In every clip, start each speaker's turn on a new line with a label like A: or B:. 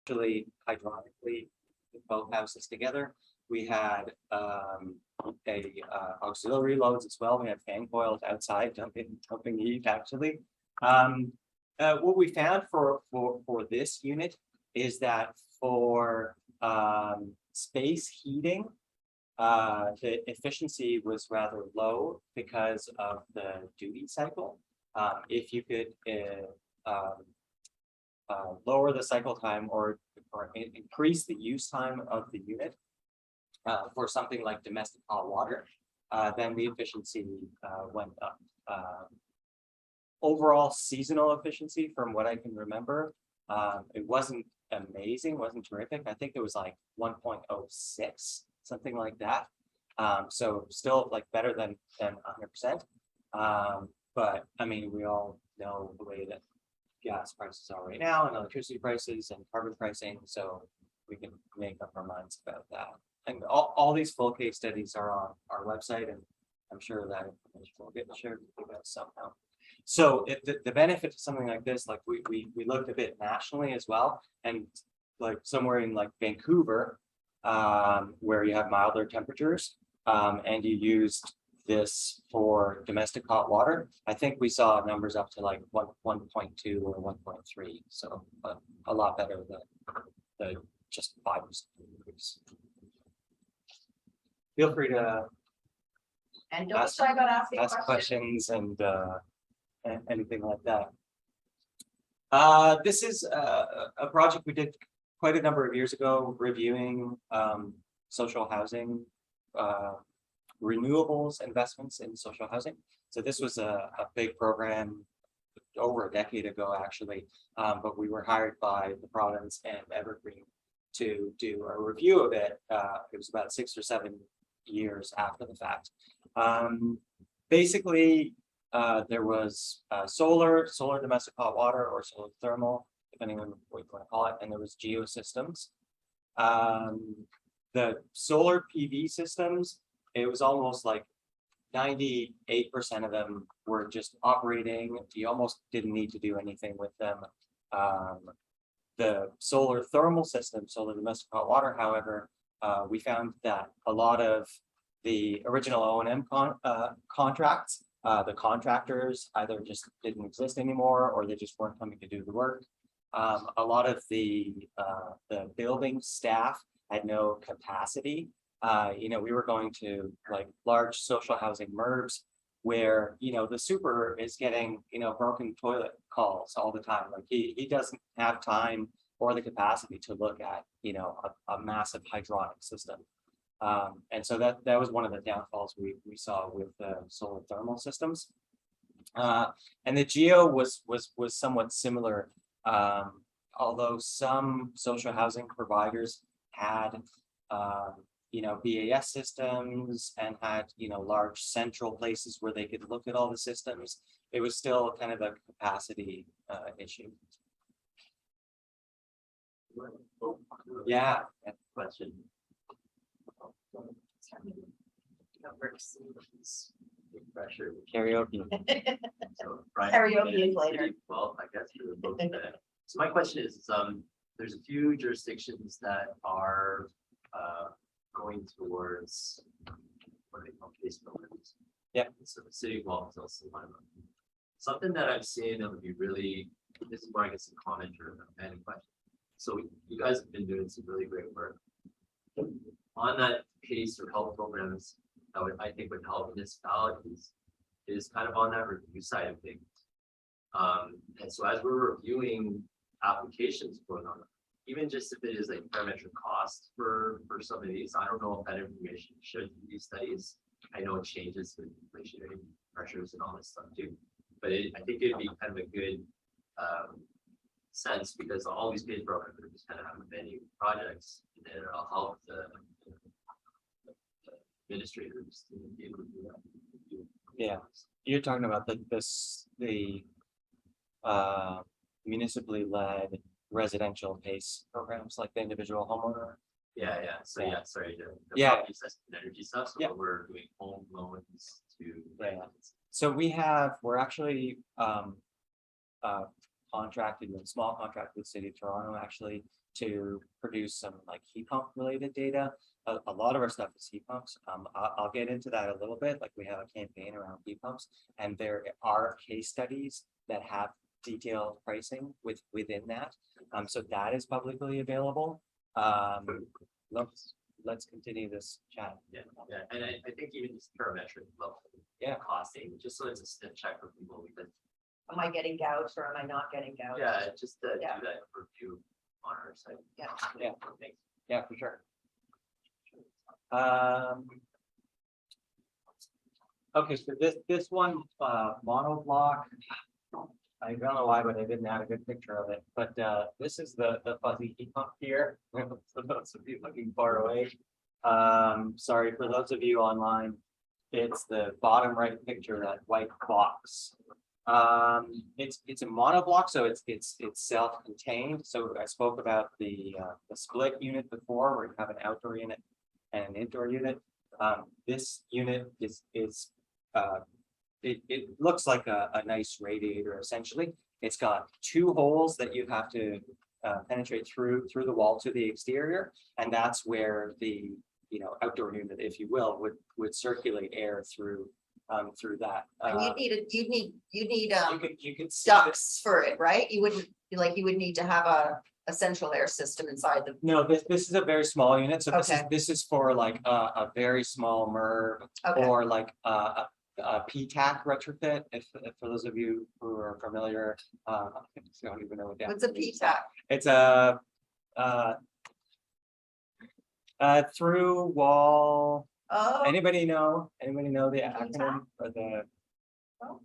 A: actually hydronically put both houses together. We had auxiliary loads as well. We had fan coils outside dumping heat actually. What we found for this unit is that for space heating, the efficiency was rather low because of the duty cycle. If you could lower the cycle time or increase the use time of the unit for something like domestic hot water, then the efficiency went up. Overall seasonal efficiency, from what I can remember, it wasn't amazing, wasn't terrific. I think it was like 1.06, something like that. So still like better than 100%. But I mean, we all know the way that gas prices are right now, and electricity prices and carbon pricing, so we can make up our minds about that. And all these full case studies are on our website, and I'm sure that information will get shared with you guys somehow. So if the benefit of something like this, like we looked a bit nationally as well, and like somewhere in like Vancouver, where you have milder temperatures, and you used this for domestic hot water, I think we saw numbers up to like 1.2 or 1.3, so a lot better than the just 5% increase. Feel free to
B: and don't ask
A: questions and anything like that. This is a project we did quite a number of years ago, reviewing social housing, renewables investments in social housing. So this was a big program over a decade ago, actually, but we were hired by the province and Evergreen to do a review of it. It was about 6 or 7 years after the fact. Basically, there was solar domestic hot water, or solar thermal, depending on what you want to call it, and there was geosystems. The solar PV systems, it was almost like 98% of them were just operating. You almost didn't need to do anything with them. The solar thermal system, solar domestic hot water, however, we found that a lot of the original O&M contracts, the contractors either just didn't exist anymore, or they just weren't coming to do the work. A lot of the building staff had no capacity. You know, we were going to like large social housing MURBs where, you know, the super is getting, you know, broken toilet calls all the time. Like he doesn't have time or the capacity to look at, you know, a massive hydronic system. And so that was one of the downfalls we saw with the solar thermal systems. And the geo was somewhat similar, although some social housing providers had you know, BAS systems and had, you know, large central places where they could look at all the systems. It was still kind of a capacity issue. Yeah, that's a question. Pressure. Karaoke.
C: So, Brian,
B: Karaoke later.
C: Well, I guess we would both do that. So my question is, there's a few jurisdictions that are going towards what they call case builders.
A: Yeah.
C: So the city of Walton is one of them. Something that I've seen that would be really, this is where I get some comment or any question. So you guys have been doing some really great work on that pace or help programs that I think would help municipalities is kind of on that review side of things. And so as we're reviewing applications for them, even just if it is like parametric cost for some of these, I don't know if that information should be these studies. I know it changes with inflationary pressures and all this stuff too, but I think it'd be kind of a good sense, because all these paid programs are just kind of have many projects, and then it'll help the administrators to be able to do that.
A: Yeah, you're talking about the municipally led residential PACE programs, like the individual homeowner.
C: Yeah. So yeah, sorry. The property assessment and energy stuff. So
A: yeah,
C: we're doing home loans to.
A: Yeah. So we're actually contracted with a small contract with the city of Toronto actually to produce some like heat pump related data. A lot of our stuff is heat pumps. I'll get into that a little bit. Like we have a campaign around heat pumps, and there are case studies that have detailed pricing within that. So that is publicly available. Let's continue this chat.
C: Yeah, and I think even just parametric level.
A: Yeah.
C: Costing, just so it's a step check for people, because,
B: Am I getting gouged or am I not getting gouged?
C: yeah, just to do
B: Yeah.
C: that review on our site.
B: Yeah.
A: Yeah.
C: Thanks.
A: Yeah, for sure. Okay, so this one, monoblock. I don't know why, but I didn't have a good picture of it, but this is the fuzzy heat pump here. For those of you looking far away. Sorry, for those of you online, it's the bottom right picture, that white box. It's a monoblock, so it's self-contained. So I spoke about the split unit before, where you have an outdoor unit and an indoor unit. This unit is it looks like a nice radiator. Essentially, it's got two holes that you have to penetrate through the wall to the exterior, and that's where the outdoor unit, if you will, would circulate air through that.
B: And you need
A: You could see
B: ducts for it, right? You wouldn't, you would need to have a central air system inside the,
A: No, this is a very small unit, so
B: Okay.
A: this is for like a very small MERV
B: okay,
A: or like a PTAC retrofit. If for those of you who are familiar, I don't even know what that
B: what's a
A: means.
B: PTAC?
A: It's a through wall.
B: Oh,
A: Anybody know the acronym for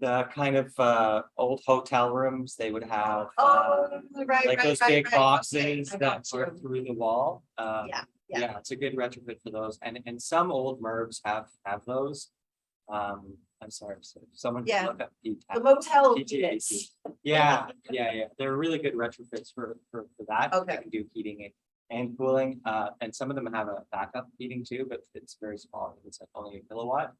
A: the kind of old hotel rooms they would have?
B: right,
A: Like
B: right,
A: those
B: right,
A: big
B: right.
A: boxes
B: I
A: that
B: got
A: are
B: you.
A: through the wall.
B: Yeah, yeah.
A: Yeah, it's a good retrofit for those, and some old MERVs have those. I'm sorry, so if someone can
B: Yeah.
A: look up
B: The
A: PTAC.
B: motel
A: PTAC.
B: units.
A: Yeah, they're really good retrofits for that. They
B: Okay.
A: can do heating and cooling, and some of them have a backup heating too, but it's very small. It's like only a kilowatt.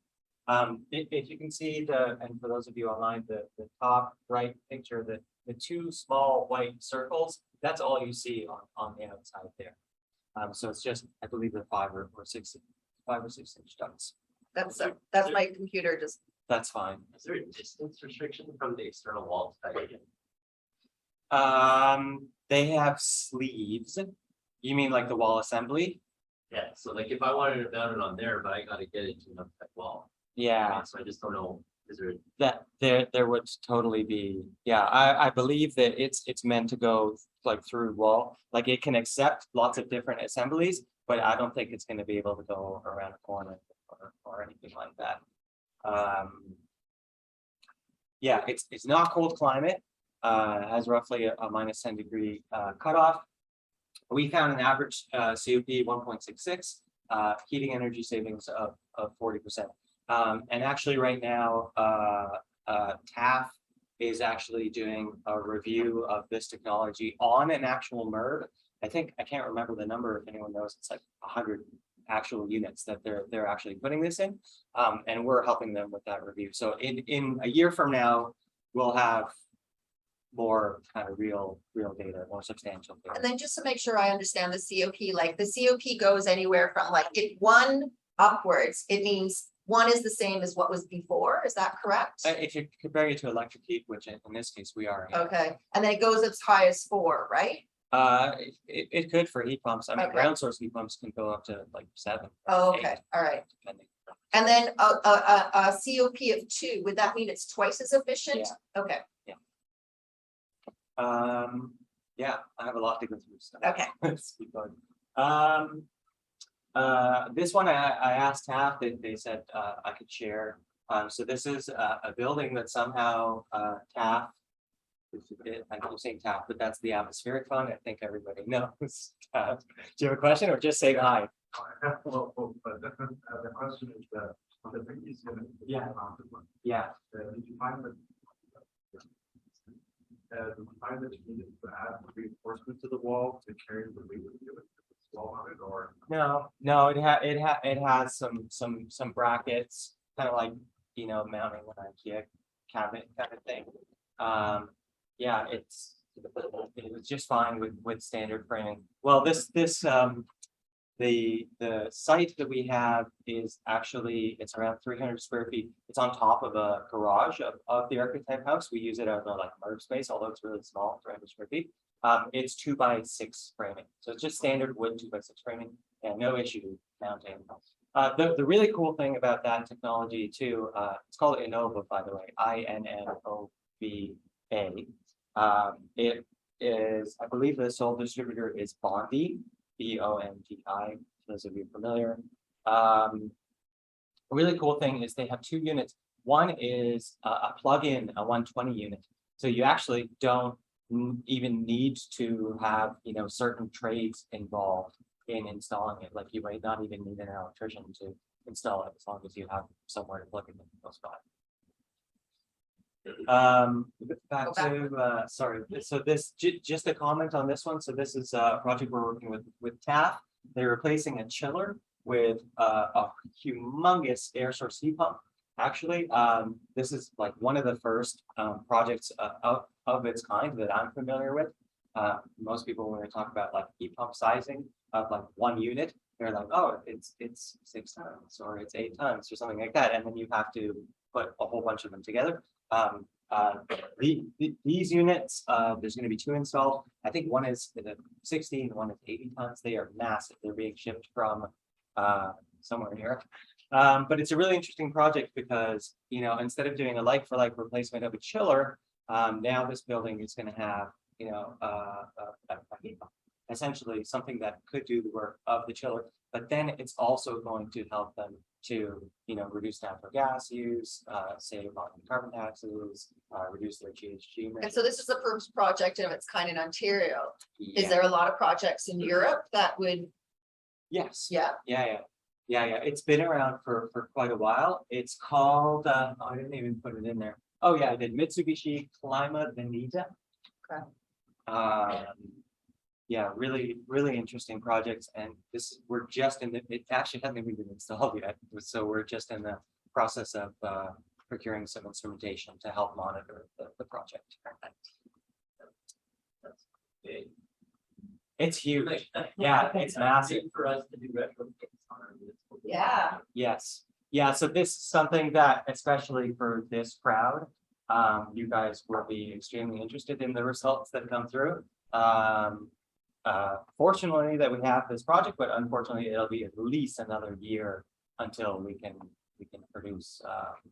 A: If you can see and for those of you online, the top right picture, the two small white circles, that's all you see on the outside there. So it's just, I believe they're 5 or 6 inch ducts.
B: That's my computer just,
A: That's fine.
C: Is there a distance restriction from the external wall to that unit?
A: They have sleeves. You mean like the wall assembly?
C: Yeah, so like if I wanted to mount it on there, but I gotta get it to another type wall.
A: Yeah,
C: So I just don't know, is there?
A: that there would totally be. Yeah, I believe that it's meant to go like through wall. Like it can accept lots of different assemblies, but I don't think it's going to be able to go around a corner or anything like that. Yeah, it's not cold climate. Has roughly a minus 10 degree cutoff. We found an average COP 1.66, heating energy savings of 40%. And actually right now, TAF is actually doing a review of this technology on an actual MERV. I can't remember the number, if anyone knows, it's like 100 actual units that they're actually putting this in. And we're helping them with that review. So in a year from now, we'll have more kind of real data, more substantial data.
B: and then just to make sure I understand the COP, like the COP goes anywhere from like if one upwards, it means one is the same as what was before, is that correct?
A: If you're comparing it to electric heat, which in this case we are. Yeah.
B: Okay, and then it goes as high as 4, right?
A: It could for heat pumps. I mean,
B: Okay.
A: ground source heat pumps can go up to like 7.
B: Oh,
A: 8,
B: okay, all right.
A: depending.
B: And then a COP of 2, would that mean it's twice as efficient? Okay,
A: Yeah, I have a lot to go through. So.
B: okay.
A: Let's keep going. This one I asked TAF, they said I could share. So this is a building that somehow TAF, I'm saying TAF, but that's the atmospheric fund. I think everybody knows. Do you have a question or just say hi?
D: Well, but the question is that the previous unit.
A: Yeah. Yeah.
D: Did you find that? Did you find that you needed to add reinforcement to the wall to carry the weight of the unit? Wall on it, or?
A: No, it has some brackets, kind of like mounting an IKEA cabinet kind of thing. Yeah, it's it was just fine with standard framing. Well, the site that we have is actually, it's around 300 square feet. It's on top of a garage of the archetype house. We use it as a like merge space, although it's really small, 300 square feet. It's 2x6 framing. So it's just standard wood 2x6 framing and no issue mounting. The really cool thing about that technology too, it's called Innova, by the way, INNOVA. It is, I believe the sole distributor is Bondi, BONDI, those of you familiar. A really cool thing is they have two units. One is a plug-in, a 120 unit. So you actually don't even need to have, you know, certain trades involved in installing it. Like you might not even need an electrician to install it as long as you have somewhere to plug it in close by. Back to sorry, so this just a comment on this one. So this is a project we're working with TAF. They're replacing a chiller with a humongous air source heat pump. Actually, this is like one of the first projects of its kind that I'm familiar with. Most people, when they talk about like heat pump sizing of like one unit, they're like, oh, it's 6 tons or it's 8 tons or something like that, and then you have to put a whole bunch of them together. These units, there's going to be 2 installed. I think one is 60 and one is 80 tons. They are massive. They're being shipped from somewhere in Europe. But it's a really interesting project because, you know, instead of doing a like-for-like replacement of a chiller, now this building is going to have, you know, a heat pump, essentially something that could do the work of the chiller, but then it's also going to help them to, you know, reduce natural gas use, save on carbon taxes, reduce their GHG emissions.
B: And so this is the first project of its kind in Ontario.
A: Yeah.
B: Is there a lot of projects in Europe that would,
A: Yes.
B: yeah,
A: Yeah. It's been around for quite a while. It's called, oh, I didn't even put it in there. Oh yeah, I did. Mitsubishi Klima Veneta.
B: Okay.
A: Yeah, really interesting projects. And this, we're just in the, it actually hasn't even been installed yet. So we're just in the process of procuring some instrumentation to help monitor the project.
C: That's big.
A: It's huge. Yeah, it's massive.
C: For us to do retrofits on our municipal.
B: yeah.
A: Yes. Yeah, so this is something that, especially for this crowd, you guys will be extremely interested in the results that come through. Fortunately that we have this project, but unfortunately it'll be at least another year until we can produce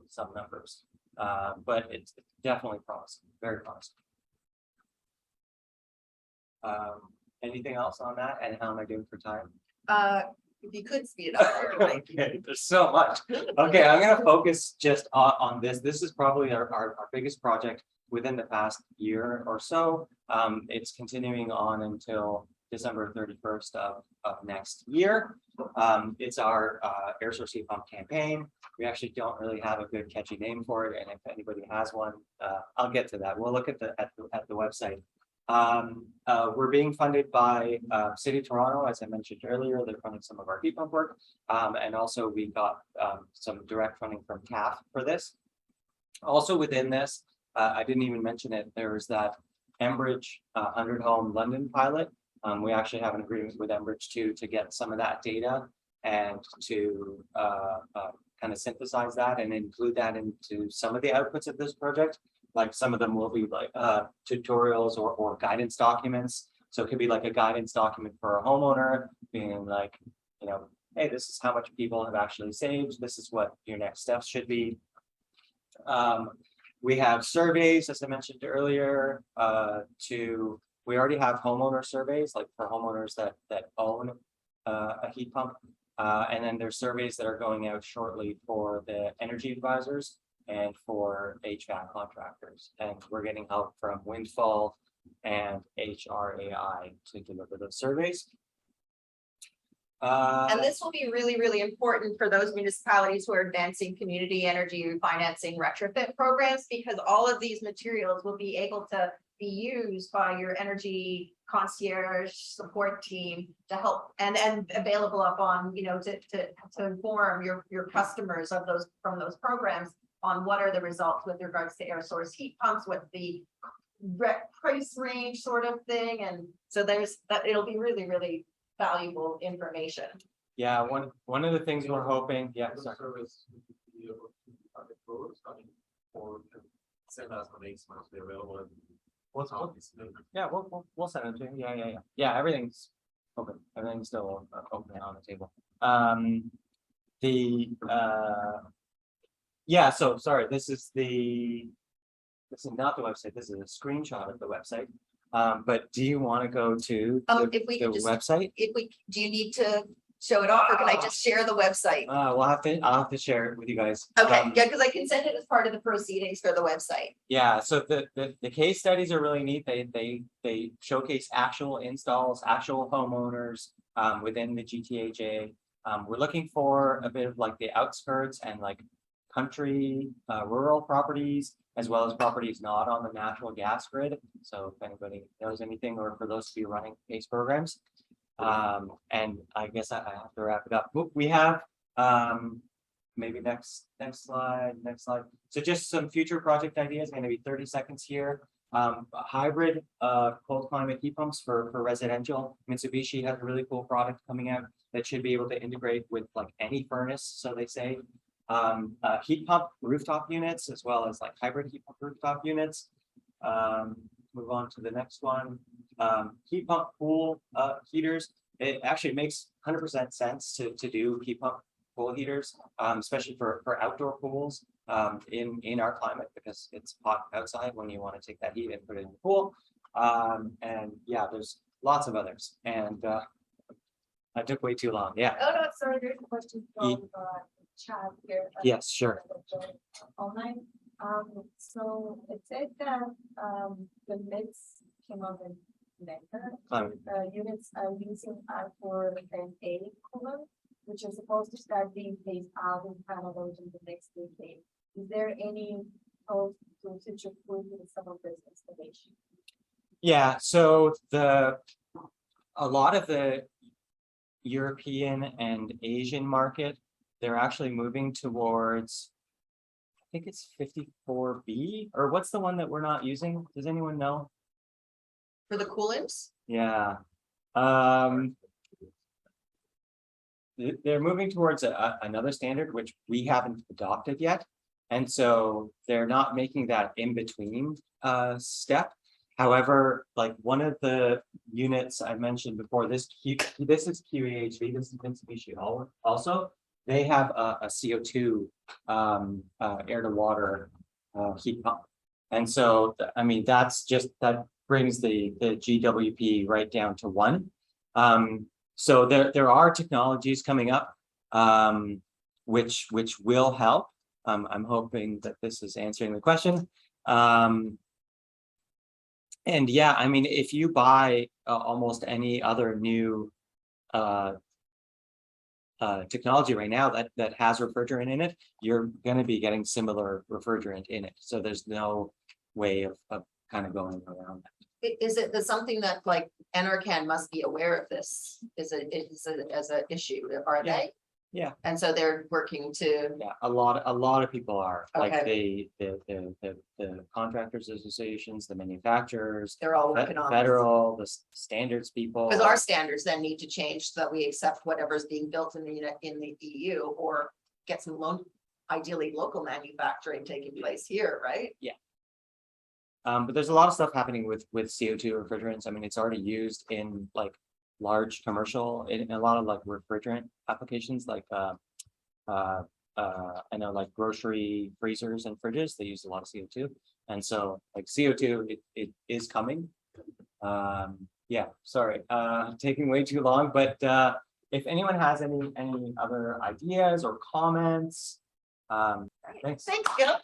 A: some numbers. But it's definitely promising, very promising. Anything else on that, and how am I doing for time?
B: If you could speed it up.
A: Okay, there's so much. Okay, I'm gonna focus just on this. This is probably our biggest project within the past year or so. It's continuing on until December 31st of next year. It's our air source heat pump campaign. We actually don't really have a good catchy name for it, and if anybody has one, I'll get to that. We'll look at the website. We're being funded by City of Toronto, as I mentioned earlier. They're funding some of our heat pump work, and also we got some direct funding from TAF for this. Also within this, I didn't even mention it, there's that Enbridge 100 home London pilot. We actually have an agreement with Enbridge to get some of that data and to kind of synthesize that and include that into some of the outputs of this project. Like some of them will be like tutorials or guidance documents. So it could be like a guidance document for a homeowner being like, you know, hey, this is how much people have actually saved. This is what your next steps should be. We have surveys, as I mentioned earlier, we already have homeowner surveys, like for homeowners that own a heat pump. And then there's surveys that are going out shortly for the energy advisors and for HVAC contractors. And we're getting help from Windfall and TRCA to deliver those surveys.
B: And this will be really, really important for those municipalities who are advancing community energy financing retrofit programs, because all of these materials will be able to be used by your energy concierge support team to help and available up on, you know, to inform your customers of from those programs on what are the results with regards to air source heat pumps, what the price range sort of thing, and so there's that, it'll be really, really valuable information.
A: Yeah, one of the things we're hoping, yeah,
D: The
A: sorry.
D: service would be able to target pros, I mean, or to send us the links once they're available. And
A: Yeah, we'll send it to you. Yeah, everything's open. Everything's still open on the table. Yeah, so sorry, this is not the website, this is a screenshot of the website. But do you want to go to
B: If we
A: the
B: could just,
A: website?
B: do you need to show it off, or can I just share the website?
A: I'll have to share it with you guys.
B: Okay, yeah, because I can send it as part of the proceedings for the website.
A: Yeah, so the case studies are really neat. They showcase actual installs, actual homeowners within the GTHA. We're looking for a bit of like the outskirts and like country rural properties, as well as properties not on the natural gas grid. So if anybody knows anything, or for those of you running PACE programs. And I guess I have to wrap it up. We have maybe next slide. So just some future project ideas, going to be 30 seconds here. Hybrid cold climate heat pumps for residential. Mitsubishi has a really cool product coming out that should be able to integrate with like any furnace, so they say. Heat pump rooftop units, as well as like hybrid heat pump rooftop units. Move on to the next one. Heat pump pool heaters. It actually makes 100% sense to do heat pump pool heaters, especially for outdoor pools in our climate, because it's hot outside when you want to take that heat and put it in the pool. And yeah, there's lots of others. And I took way too long. Yeah.
E: Oh, no, sorry, there's a question from Chad here.
A: Yes, sure.
E: Online. So it said that the mix came up in Mecca. Units are using R4 and A coolant, which is supposed to start being phased out in Canada in the next decade. Is there any hope to future proof in some of this installation?
A: Yeah, so a lot of the European and Asian market, they're actually moving towards, I think it's 54B, or what's the one that we're not using? Does anyone know?
B: For the coolants?
A: Yeah. They're moving towards another standard, which we haven't adopted yet. And so they're not making that in between step. However, like one of the units I mentioned before, this is QEHV, this is Mitsubishi also. They have a CO2 air to water heat pump. And so, I mean, that brings the GWP right down to 1. So there are technologies coming up which will help. I'm hoping that this is answering the question. And yeah, I mean, if you buy almost any other new technology right now that has refrigerant in it, you're going to be getting similar refrigerant in it. So there's no way of kind of going around that.
B: Is it something that like NRCan must be aware of this? Is it as an issue? Are
A: Yeah.
B: they?
A: Yeah.
B: And so they're working to.
A: Yeah, a lot of people are, like
B: Okay.
A: the contractors associations, the manufacturers,
B: They're all working on this.
A: federal, the standards people.
B: Because our standards then need to change so that we accept whatever's being built in the EU, or get some ideally local manufacturing taking place here, right?
A: But there's a lot of stuff happening with CO2 refrigerants. I mean, it's already used in like large commercial, in a lot of like refrigerant applications, like I know like grocery freezers and fridges, they use a lot of CO2. And so like CO2, it is coming. Yeah, sorry, taking way too long, but if anyone has any other ideas or comments, thanks.
B: Thanks, Gil.